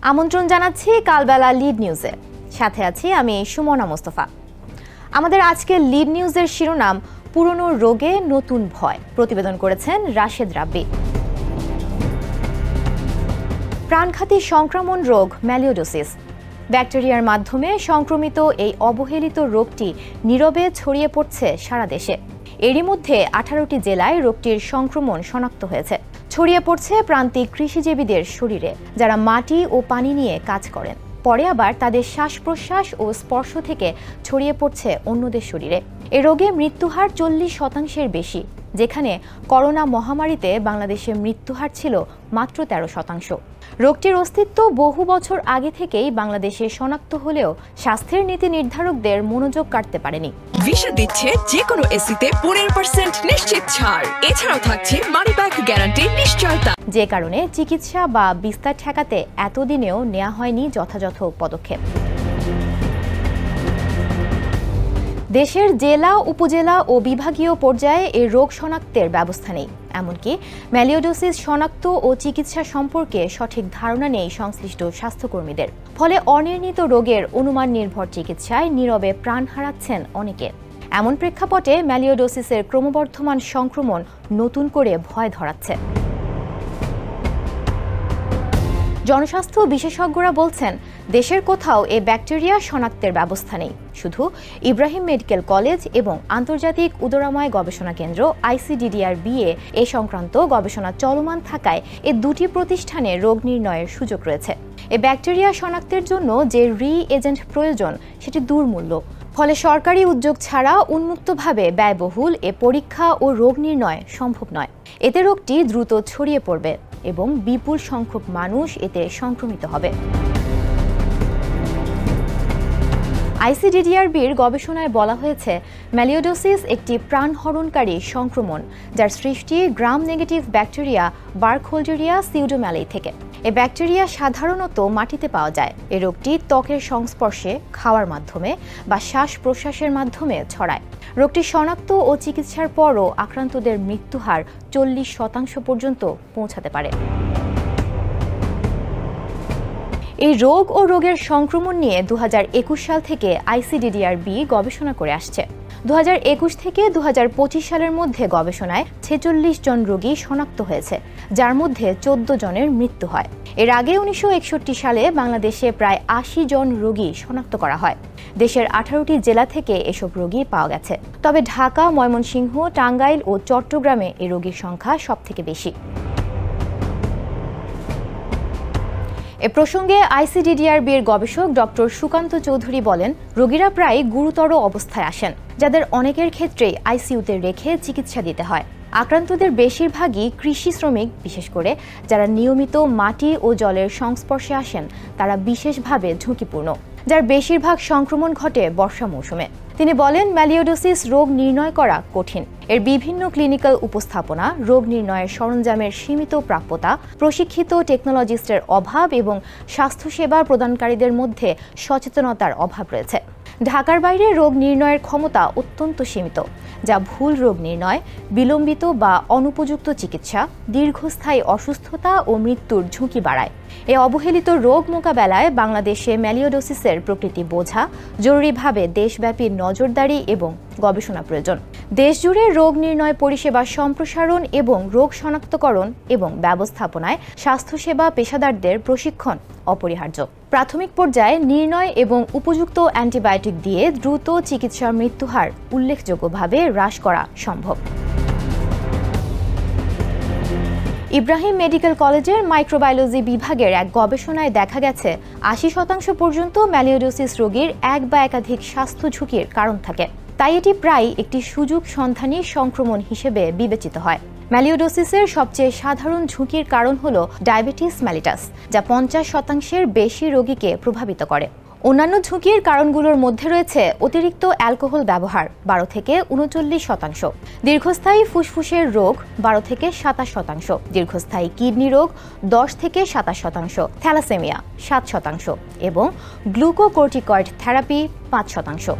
আমন্ত্রণ জানাচ্ছি কালবেলা লিড নিউজে। সাথে আছি আমি সুমনা মোস্তফা। আমাদের আজকের লিড নিউজের শিরোনাম পুরনো রোগে নতুন ভয়। প্রতিবেদন করেছেন রাশেদ রাব্বি। প্রাণঘাতী সংক্রমণ রোগ ম্যালিওডোসিস। ব্যাকটেরিয়ার মাধ্যমে সংক্রমিত এই অবহেলিত রোগটি নীরবে ছড়িয়ে পড়ছে সারা দেশে। এরই মধ্যে 18টি জেলায় রোগটির সংক্রমণ শনাক্ত হয়েছে। ছড়িয়ে পড়ছে প্রান্তিক কৃষিজীবীদের শরীরে, যারা মাটি ও পানি নিয়ে কাজ করেন। পরে আবার তাদের শ্বাস প্রশ্বাস ও স্পর্শ থেকে ছড়িয়ে পড়ছে অন্যদের শরীরে। এ রোগে মৃত্যুহার 40% বেশি, যেখানে করোনা মহামারীতে বাংলাদেশে মৃত্যুহার ছিল মাত্র 13%। রোগটির অস্তিত্ব বহু বছর আগে থেকেই বাংলাদেশে শনাক্ত হলেও স্বাস্থ্যের নীতি নির্ধারকদের মনোযোগ কাটতে পারেনি। ভিসা দিচ্ছে যে কোনো এসিতে 15% নিশ্চিত ছাড়। এছাড়াও থাকছে মানি ব্যাক গ্যারান্টি নিশ্চয়তা, যে কারণে চিকিৎসা বা বিস্তার ঠেকাতে এতদিনেও নেওয়া হয়নি যথাযথ পদক্ষেপ। দেশের জেলা, উপজেলা ও বিভাগীয় পর্যায়ে এ রোগ শনাক্তের ব্যবস্থা নেই। এমনকি ম্যালিওডোসিস শনাক্ত ও চিকিৎসা সম্পর্কে সঠিক ধারণা নেই সংশ্লিষ্ট স্বাস্থ্যকর্মীদের। ফলে অনির্ণীত রোগের অনুমান নির্ভর চিকিৎসায় নীরবে প্রাণ হারাচ্ছেন অনেকে। এমন প্রেক্ষাপটে ম্যালিওডোসিসের ক্রমবর্ধমান সংক্রমণ নতুন করে ভয় ধরাচ্ছে। জনস্বাস্থ্য বিশেষজ্ঞরা বলছেন, দেশের কোথাও এ ব্যাকটেরিয়া শনাক্তের ব্যবস্থা নেই। শুধু ইব্রাহিম মেডিকেল কলেজ এবং আন্তর্জাতিক উদরাময় গবেষণা কেন্দ্র ICDDR-BA এ সংক্রান্ত গবেষণা চলমান থাকায় এ দুটি প্রতিষ্ঠানে রোগ নির্ণয়ের সুযোগ রয়েছে। এ ব্যাকটেরিয়া শনাক্তের জন্য যে রি-এজেন্ট প্রয়োজন সেটি দুর্মূল্য। ফলে সরকারি উদ্যোগ ছাড়া উন্মুক্তভাবে ব্যয়বহুল এ পরীক্ষা ও রোগ নির্ণয় সম্ভব নয়। এতে রোগটি দ্রুত ছড়িয়ে পড়বে এবং বিপুল সংখ্যক মানুষ এতে সংক্রমিত হবে। ICDDR-BAর গবেষণায় বলা হয়েছে, ম্যালিওডোসিস একটি প্রাণহরণকারী সংক্রমণ, যার সৃষ্টি গ্রাম নেগেটিভ ব্যাকটেরিয়া বার্কহোল্ডেরিয়া সিউডোম্যালি থেকে। এই ব্যাকটেরিয়া সাধারণত মাটিতে পাওয়া যায়। এ রোগটি ত্বকের সংস্পর্শে, খাওয়ার মাধ্যমে বা শ্বাস প্রশ্বাসের মাধ্যমে ছড়ায়। রোগটি শনাক্ত ও চিকিৎসার পরও আক্রান্তদের মৃত্যুহার 40% পর্যন্ত পৌঁছাতে পারে। এই রোগ ও রোগের সংক্রমণ নিয়ে 2021 সাল থেকে ICDDR-B গবেষণা করে আসছে। 2021 থেকে 2025 সালের মধ্যে গবেষণায় 46 জন রোগী শনাক্ত হয়েছে, যার মধ্যে 14 জনের মৃত্যু হয়। এর আগে 1961 সালে বাংলাদেশে প্রায় 80 জন রোগী শনাক্ত করা হয়। দেশের 18টি জেলা থেকে এসব রোগী পাওয়া গেছে। তবে ঢাকা, ময়মনসিংহ, টাঙ্গাইল ও চট্টগ্রামে এই রোগীর সংখ্যা সবথেকে বেশি। এ প্রসঙ্গে ICDDR-BAর গবেষক ডক্টর সুকান্ত চৌধুরী বলেন, রোগীরা প্রায় গুরুতর অবস্থায় আসেন, যাদের অনেকের ক্ষেত্রেই ICUতে রেখে চিকিৎসা দিতে হয়। আক্রান্তদের বেশিরভাগই কৃষি শ্রমিক, বিশেষ করে যারা নিয়মিত মাটি ও জলের সংস্পর্শে আসেন, তারা বিশেষভাবে ঝুঁকিপূর্ণ, যার বেশিরভাগ সংক্রমণ ঘটে বর্ষা মৌসুমে। তিনি বলেন, ম্যালিওডোসিস রোগ নির্ণয় করা কঠিন। এর বিভিন্ন ক্লিনিক্যাল উপস্থাপনা, রোগ নির্ণয়ের সরঞ্জামের সীমিত প্রাপ্যতা, প্রশিক্ষিত টেকনোলজিস্টের অভাব এবং স্বাস্থ্যসেবা প্রদানকারীদের মধ্যে সচেতনতার অভাব রয়েছে। ঢাকার বাইরে রোগ নির্ণয়ের ক্ষমতা অত্যন্ত সীমিত, যা ভুল রোগ নির্ণয়, বিলম্বিত বা অনুপযুক্ত চিকিৎসা, দীর্ঘস্থায়ী অসুস্থতা ও মৃত্যুর ঝুঁকি বাড়ায়। এই অবহেলিত রোগ মোকাবেলায় বাংলাদেশে ম্যালিওডোসিসের প্রকৃতি বোঝা, জরুরিভাবে দেশব্যাপী নজরদারি এবং গবেষণা প্রয়োজন। দেশজুড়ে রোগ নির্ণয় পরিষেবা সম্প্রসারণ এবং রোগ শনাক্তকরণ এবং ব্যবস্থাপনায় স্বাস্থ্যসেবা পেশাদারদের প্রশিক্ষণ অপরিহার্য। প্রাথমিক পর্যায়ে নির্ণয় এবং উপযুক্ত অ্যান্টিবায়োটিক দিয়ে দ্রুত চিকিৎসার মৃত্যুহার উল্লেখযোগ্যভাবে হ্রাস করা সম্ভব। ইব্রাহিম মেডিকেল কলেজের মাইক্রোবায়োলজি বিভাগের এক গবেষণায় দেখা গেছে, 80% পর্যন্ত ম্যালিওডোসিস রোগীর এক বা একাধিক স্বাস্থ্য ঝুঁকির কারণ থাকে। তাই এটি প্রায় একটি সুযোগ সন্ধানী সংক্রমণ হিসেবে বিবেচিত হয়। ম্যালিওডোসিসের সবচেয়ে সাধারণ ঝুঁকির কারণ হল ডায়াবেটিস মেলিটাস, যা 50%-এর বেশি রোগীকে প্রভাবিত করে। অন্যান্য ঝুঁকির কারণগুলোর মধ্যে রয়েছে অতিরিক্ত অ্যালকোহল ব্যবহার 12 থেকে 39%, দীর্ঘস্থায়ী ফুসফুসের রোগ 12 থেকে 27%, দীর্ঘস্থায়ী কিডনি রোগ 10 থেকে 27%, থ্যালাসেমিয়া 7% এবং গ্লুকোকর্টিকয়েড থেরাপি 5%।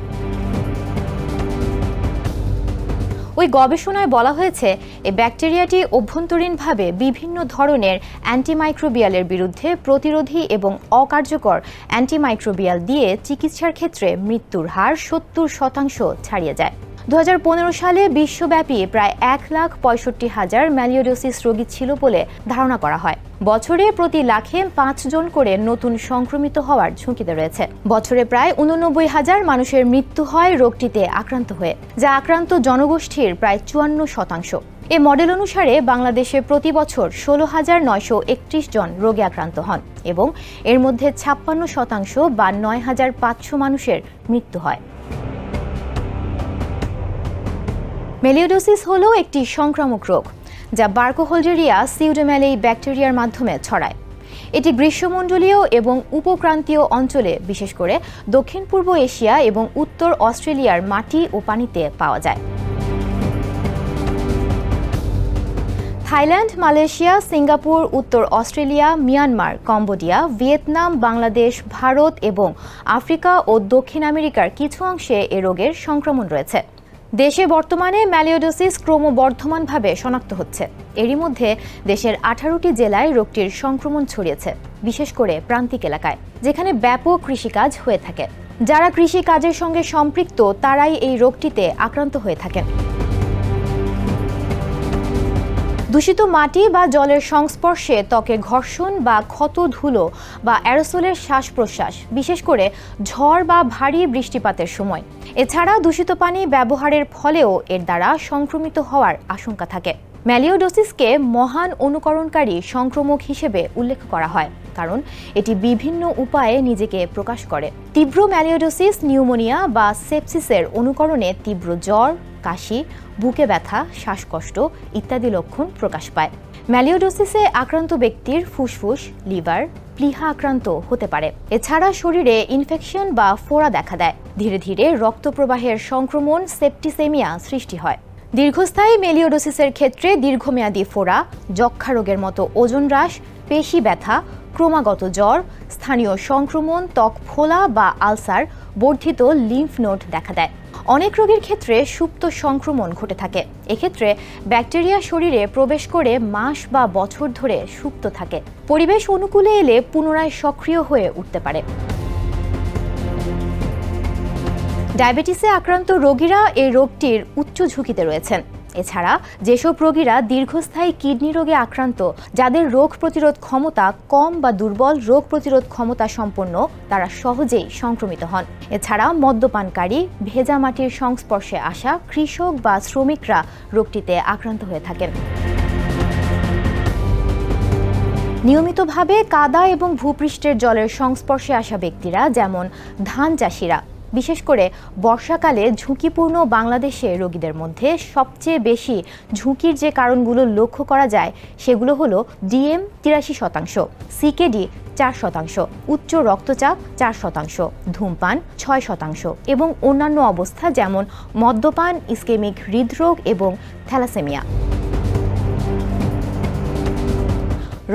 ওই গবেষণায় বলা হয়েছে এই ব্যাকটেরিয়াটি অভ্যন্তরীণভাবে বিভিন্ন ধরনের অ্যান্টিমাইক্রোবিয়ালের বিরুদ্ধে প্রতিরোধী এবং অকার্যকর অ্যান্টিমাইক্রোবিয়াল দিয়ে চিকিৎসার ক্ষেত্রে মৃত্যুর হার 70% ছাড়িয়ে যায়। 2015 সালে বিশ্বব্যাপী প্রায় 1,65,000 ম্যালিওডোসিস রোগী ছিল বলে ধারণা করা হয়। বছরে প্রতি লাখে 5 জন করে নতুন সংক্রমিত হওয়ার ঝুঁকিতে রয়েছে। বছরে প্রায় 89,000 মানুষের মৃত্যু হয় রোগটিতে আক্রান্ত হয়ে, যা আক্রান্ত জনগোষ্ঠীর প্রায় 54%। এ মডেল অনুসারে বাংলাদেশে প্রতি বছর 16,931 জন রোগে আক্রান্ত হন এবং এর মধ্যে 56% বা 9,500 মানুষের মৃত্যু হয়। মেলিওডোসিস হলো একটি সংক্রামক রোগ যা বার্কোহোল্ডেরিয়া সিউডোমেলাই ব্যাকটেরিয়ার মাধ্যমে ছড়ায়। এটি গ্রীষ্মমণ্ডলীয় এবং উপক্রান্তীয় অঞ্চলে, বিশেষ করে দক্ষিণ পূর্ব এশিয়া এবং উত্তর অস্ট্রেলিয়ার মাটি ও পানিতে পাওয়া যায়। থাইল্যান্ড, মালয়েশিয়া, সিঙ্গাপুর, উত্তর Australia, Myanmar, Cambodia, Vietnam, Bangladesh, Bharat এবং আফ্রিকা ও দক্ষিণ আমেরিকার কিছু অংশে এ রোগের সংক্রমণ রয়েছে। দেশে বর্তমানে ম্যালিওডোসিস ক্রমবর্ধমানভাবে শনাক্ত হচ্ছে। এরই মধ্যে দেশের 18টি জেলায় রোগটির সংক্রমণ ছড়িয়েছে, বিশেষ করে প্রান্তিক এলাকায়, যেখানে ব্যাপক কৃষিকাজ হয়ে থাকে। যারা কৃষিকাজের সঙ্গে সম্পৃক্ত তারাই এই রোগটিতে আক্রান্ত হয়ে থাকেন। দূষিত মাটি বা জলের সংস্পর্শে ত্বকে ঘর্ষণ বা ক্ষত, ধুলো বা অ্যারোসোলের শ্বাস প্রশ্বাস, বিশেষ করে ঝড় বা ভারী বৃষ্টিপাতের সময়। এছাড়া দূষিত পানি ব্যবহারের ফলেও এর দ্বারা সংক্রমিত হওয়ার আশঙ্কা থাকে। ম্যালিওডোসিসকে মহান অনুকরণকারী সংক্রমক হিসেবে উল্লেখ করা হয়, কারণ এটি বিভিন্ন উপায়ে নিজেকে প্রকাশ করে। তীব্র ম্যালিওডোসিস নিউমোনিয়া বা সেপসিসের অনুকরণে তীব্র জ্বর, কাশি, বুকে ব্যথা, শ্বাসকষ্ট ইত্যাদি লক্ষণ প্রকাশ পায়। ম্যালিওডোসিসে আক্রান্ত ব্যক্তির ফুসফুস, লিভার, প্লীহা আক্রান্ত হতে পারে। এছাড়া শরীরে ইনফেকশন বা ফোড়া দেখা দেয়। ধীরে ধীরে রক্তপ্রবাহের সংক্রমণ, সেপ্টিসেমিয়া সৃষ্টি হয়। দীর্ঘস্থায়ী মেলিওডোসিসের ক্ষেত্রে দীর্ঘমেয়াদী ফোড়া, যক্ষ্মা রোগের মতো ওজন হ্রাস, পেশি ব্যথা, ক্রমাগত জ্বর, স্থানীয় সংক্রমণ, ত্বক ফোলা বা আলসার, বর্ধিত লিম্ফ নোড দেখা দেয়। অনেক রোগের ক্ষেত্রে সুপ্ত সংক্রমণ ঘটে থাকে। এক্ষেত্রে ব্যাকটেরিয়া শরীরে প্রবেশ করে মাস বা বছর ধরে সুপ্ত থাকে। পরিবেশ অনুকূলে এলে পুনরায় সক্রিয় হয়ে উঠতে পারে। ডায়াবেটিসে আক্রান্ত রোগীরা এই রোগটির উচ্চ ঝুঁকিতে রয়েছেন। এছাড়া যেসব রোগীরা দীর্ঘস্থায়ী কিডনি রোগে আক্রান্ত, যাদের রোগ প্রতিরোধ ক্ষমতা কম বা দুর্বল রোগ প্রতিরোধ ক্ষমতা সম্পন্ন, তারা সহজেই সংক্রমিত হন। এছাড়া মদ্যপানকারী, ভেজা মাটির সংস্পর্শে আসা কৃষক বা শ্রমিকরা রোগটিতে আক্রান্ত হয়ে থাকেন। নিয়মিতভাবে কাদা এবং ভূপৃষ্ঠের জলের সংস্পর্শে আসা ব্যক্তিরা, যেমন ধান চাষিরা, বিশেষ করে বর্ষাকালে ঝুঁকিপূর্ণ বাংলাদেশে রোগীদের মধ্যে সবচেয়ে বেশি ঝুঁকির যে কারণগুলো লক্ষ্য করা যায় সেগুলো হলো ডিএম 83%, সিকেডি 4%, উচ্চ রক্তচাপ 4%, ধূমপান 6% এবং অন্যান্য অবস্থা যেমন মদ্যপান, ইসকেমিক হৃদরোগ এবং থ্যালাসেমিয়া।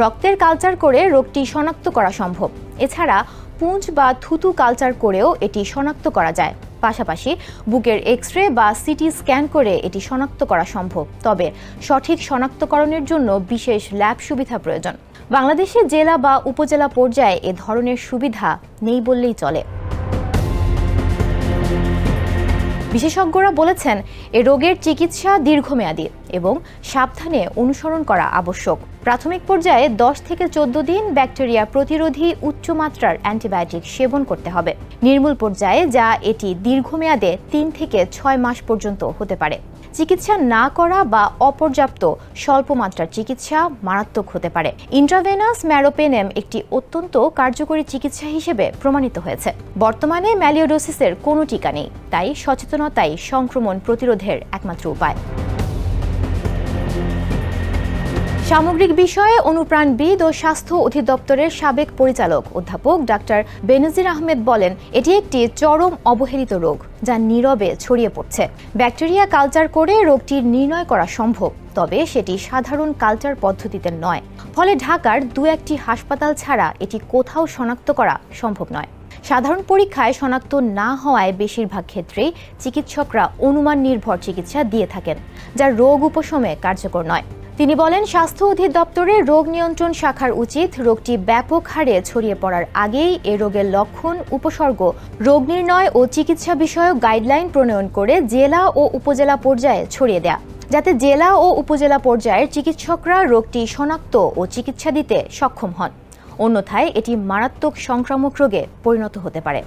রক্তের কালচার করে রোগটি শনাক্ত করা সম্ভব। এছাড়া পুঁজ বা থুতু কালচার করেও এটি শনাক্ত করা যায়। পাশাপাশি বুকের এক্স-রে বা সিটি স্ক্যান করে এটি শনাক্ত করা সম্ভব। তবে সঠিক শনাক্তকরণের জন্য বিশেষ ল্যাব সুবিধা প্রয়োজন। বাংলাদেশে জেলা বা উপজেলা পর্যায়ে এ ধরনের সুবিধা নেই বললেই চলে। বিশেষজ্ঞরা বলেছেন, এ রোগের চিকিৎসা দীর্ঘমেয়াদী এবং সাবধানে অনুসরণ করা আবশ্যক। প্রাথমিক পর্যায়ে 10 থেকে 14 দিন ব্যাকটেরিয়া প্রতিরোধী উচ্চমাত্রার অ্যান্টিবায়োটিক সেবন করতে হবে। নির্মূল পর্যায়ে, যা এটি দীর্ঘমেয়াদে 3 থেকে 6 মাস পর্যন্ত হতে পারে। চিকিৎসা না করা বা অপর্যাপ্ত স্বল্প মাত্রার চিকিৎসা মারাত্মক হতে পারে। ইন্ট্রাভেনাস ম্যারোপেনেম একটি অত্যন্ত কার্যকরী চিকিৎসা হিসেবে প্রমাণিত হয়েছে। বর্তমানে ম্যালিওডোসিসের কোনো টিকা নেই, তাই সচেতনতাই সংক্রমণ প্রতিরোধের একমাত্র উপায়। সামগ্রিক বিষয়ে অনুপ্রাণবিদ ও স্বাস্থ্য অধিদপ্তরের সাবেক পরিচালক অধ্যাপক ডাক্তার বেনজির আহমেদ বলেন, এটি একটি চরম অবহেলিত রোগ যা নীরবে ছড়িয়ে পড়ছে। ব্যাকটেরিয়া কালচার করে রোগটি নির্ণয় করা সম্ভব, তবে সেটি সাধারণ কালচার পদ্ধতিতে নয়। ফলে ঢাকার 2-1টি হাসপাতাল ছাড়া এটি কোথাও শনাক্ত করা সম্ভব নয়। সাধারণ পরীক্ষায় শনাক্ত না হওয়ায় বেশিরভাগ ক্ষেত্রেই চিকিৎসকরা অনুমান নির্ভর চিকিৎসা দিয়ে থাকেন, যা রোগ উপশমে কার্যকর নয়। তিনি বলেন, স্বাস্থ্য অধিদপ্তরের রোগ নিয়ন্ত্রণ শাখার উচিত রোগটি ব্যাপক হারে ছড়িয়ে পড়ার আগেই এ রোগের লক্ষণ, উপসর্গ, রোগ নির্ণয় ও চিকিৎসা বিষয়ক গাইডলাইন প্রণয়ন করে জেলা ও উপজেলা পর্যায়ে ছড়িয়ে দেয়া, যাতে জেলা ও উপজেলা পর্যায়ের চিকিৎসকরা রোগটি শনাক্ত ও চিকিৎসা দিতে সক্ষম হন। অন্যথায় এটি মারাত্মক সংক্রামক রোগে পরিণত হতে পারে।